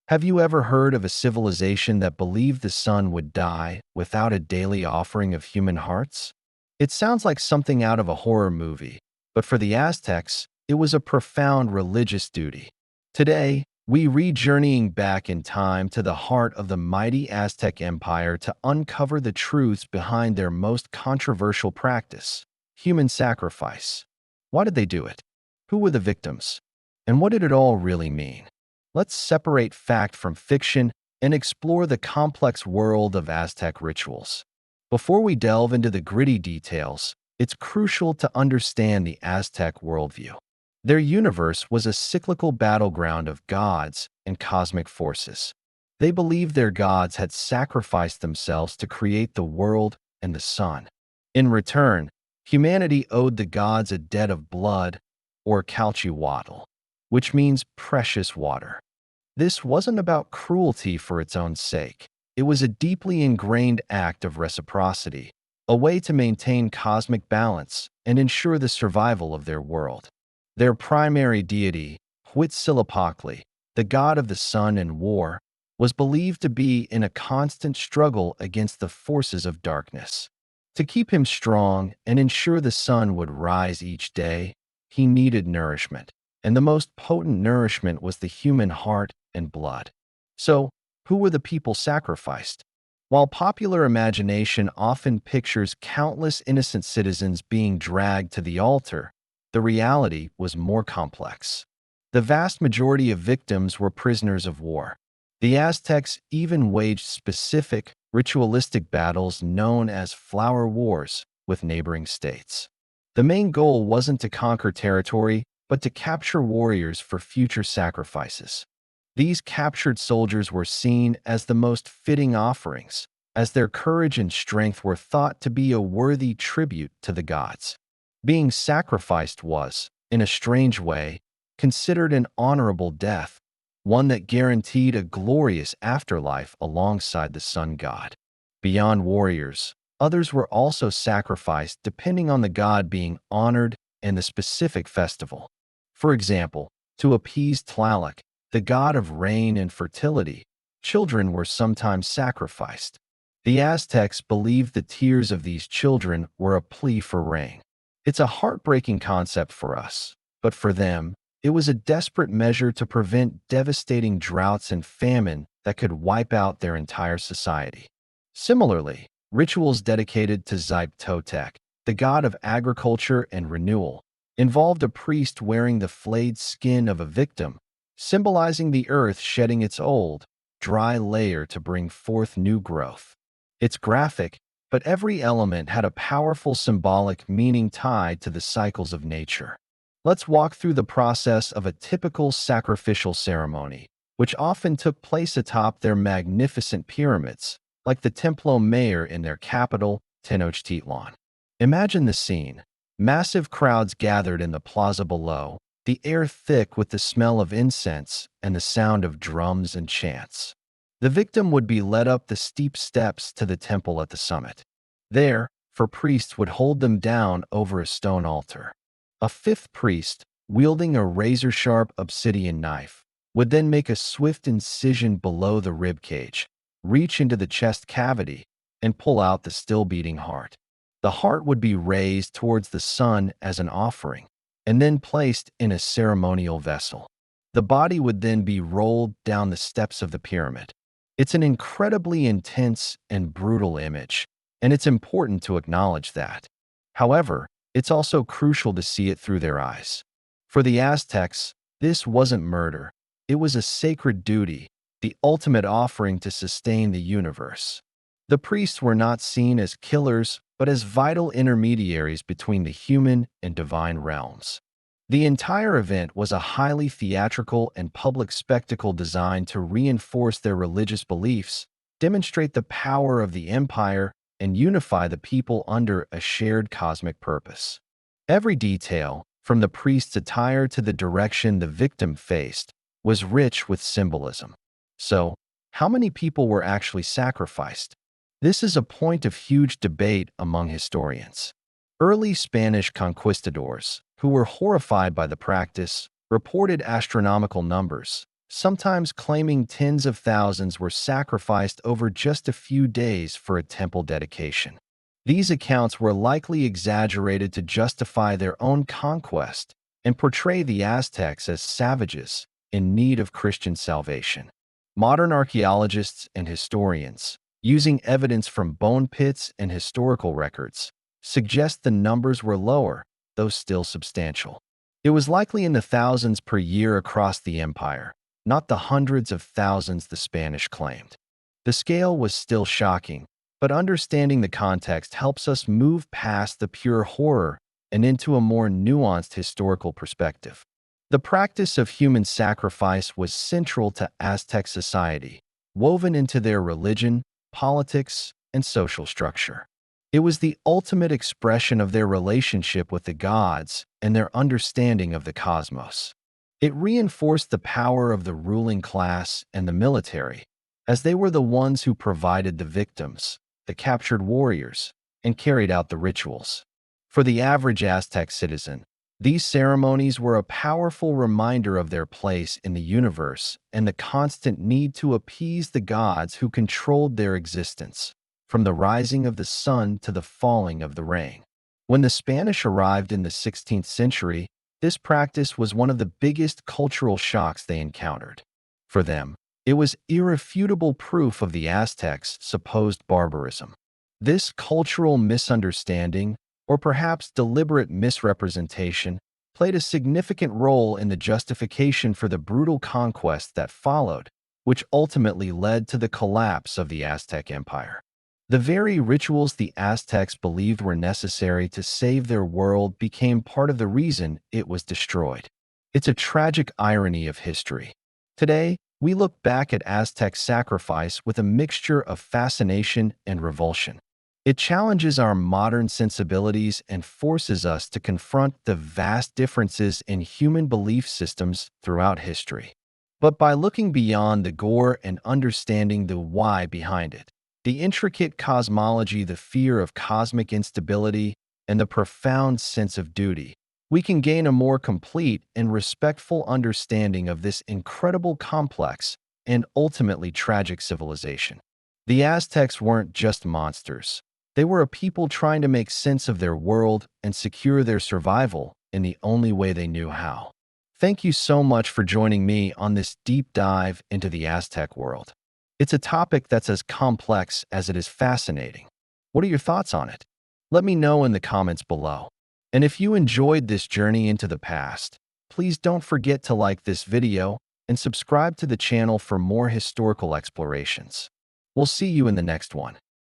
Have you ever heard of a civilization that believed the sun would die without a daily offering of human hearts? It sounds like something out of a horror movie, but for the Aztecs, it was a profound religious duty. Today, we re-journeying back in time to the heart of the mighty Aztec Empire to uncover the truths behind their most controversial practice, human sacrifice. Why did they do it? Who were the victims? And what did it all really mean? Let's separate fact from fiction and explore the complex world of Aztec rituals. Before we delve into the gritty details, it's crucial to understand the Aztec worldview. Their universe was a cyclical battleground of gods and cosmic forces. They believed their gods had sacrificed themselves to create the world and the sun. In return, humanity owed the gods a debt of blood, or calchihuatl, which means precious water. This wasn't about cruelty for its own sake. It was a deeply ingrained act of reciprocity, a way to maintain cosmic balance and ensure the survival of their world. Their primary deity, Huitzilopochtli, the god of the sun and war, was believed to be in a constant struggle against the forces of darkness. To keep him strong and ensure the sun would rise each day, he needed nourishment, and the most potent nourishment was the human heart and blood. So, who were the people sacrificed? While popular imagination often pictures countless innocent citizens being dragged to the altar, the reality was more complex. The vast majority of victims were prisoners of war. The Aztecs even waged specific, ritualistic battles known as flower wars with neighboring states. The main goal wasn't to conquer territory, but to capture warriors for future sacrifices. These captured soldiers were seen as the most fitting offerings, as their courage and strength were thought to be a worthy tribute to the gods. Being sacrificed was, in a strange way, considered an honorable death, one that guaranteed a glorious afterlife alongside the sun god. Beyond warriors, others were also sacrificed depending on the god being honored and the specific festival. For example, to appease Tlaloc, the god of rain and fertility, children were sometimes sacrificed. The Aztecs believed the tears of these children were a plea for rain. It's a heartbreaking concept for us, but for them, it was a desperate measure to prevent devastating droughts and famine that could wipe out their entire society. Similarly, rituals dedicated to Xipe-Totec, the god of agriculture and renewal, involved a priest wearing the flayed skin of a victim, symbolizing the earth shedding its old, dry layer to bring forth new growth. It's graphic, but every element had a powerful symbolic meaning tied to the cycles of nature. Let's walk through the process of a typical sacrificial ceremony, which often took place atop their magnificent pyramids, like the Templo Mayor in their capital, Tenochtitlan. Imagine the scene. Massive crowds gathered in the plaza below, the air thick with the smell of incense and the sound of drums and chants. The victim would be led up the steep steps to the temple at the summit. There, priests would hold them down over a stone altar. A fifth priest, wielding a razor-sharp obsidian knife, would then make a swift incision below the rib cage, reach into the chest cavity, and pull out the still-beating heart. The heart would be raised towards the sun as an offering, and then placed in a ceremonial vessel. The body would then be rolled down the steps of the pyramid. It's an incredibly intense and brutal image, and it's important to acknowledge that. However, it's also crucial to see it through their eyes. For the Aztecs, this wasn't murder. It was a sacred duty, the ultimate offering to sustain the universe. The priests were not seen as killers, but as vital intermediaries between the human and divine realms. The entire event was a highly theatrical and public spectacle designed to reinforce their religious beliefs, demonstrate the power of the empire, and unify the people under a shared cosmic purpose. Every detail, from the priest's attire to the direction the victim faced, was rich with symbolism. So, how many people were actually sacrificed? This is a point of huge debate among historians. Early Spanish conquistadors, who were horrified by the practice, reported astronomical numbers, sometimes claiming tens of thousands were sacrificed over just a few days for a temple dedication. These accounts were likely exaggerated to justify their own conquest and portray the Aztecs as savages in need of Christian salvation. Modern archaeologists and historians, using evidence from bone pits and historical records, suggest the numbers were lower, though still substantial. It was likely in the thousands per year across the empire, not the hundreds of thousands the Spanish claimed. The scale was still shocking, but understanding the context helps us move past the pure horror and into a more nuanced historical perspective. The practice of human sacrifice was central to Aztec society, woven into their religion, politics, and social structure. It was the ultimate expression of their relationship with the gods and their understanding of the cosmos. It reinforced the power of the ruling class and the military, as they were the ones who provided the victims, the captured warriors, and carried out the rituals. For the average Aztec citizen, these ceremonies were a powerful reminder of their place in the universe and the constant need to appease the gods who controlled their existence, from the rising of the sun to the falling of the rain. When the Spanish arrived in the 16th century, this practice was one of the biggest cultural shocks they encountered. For them, it was irrefutable proof of the Aztecs' supposed barbarism. This cultural misunderstanding, or perhaps deliberate misrepresentation, played a significant role in the justification for the brutal conquest that followed, which ultimately led to the collapse of the Aztec Empire. The very rituals the Aztecs believed were necessary to save their world became part of the reason it was destroyed. It's a tragic irony of history. Today, we look back at Aztec sacrifice with a mixture of fascination and revulsion. It challenges our modern sensibilities and forces us to confront the vast differences in human belief systems throughout history. But by looking beyond the gore and understanding the why behind it, the intricate cosmology, the fear of cosmic instability, and the profound sense of duty, we can gain a more complete and respectful understanding of this incredible, complex, and ultimately tragic civilization. The Aztecs weren't just monsters. They were a people trying to make sense of their world and secure their survival in the only way they knew how. Thank you so much for joining me on this deep dive into the Aztec world. It's a topic that's as complex as it is fascinating. What are your thoughts on it? Let me know in the comments below. And if you enjoyed this journey into the past, please don't forget to like this video and subscribe to the channel for more historical explorations. We'll see you in the next one.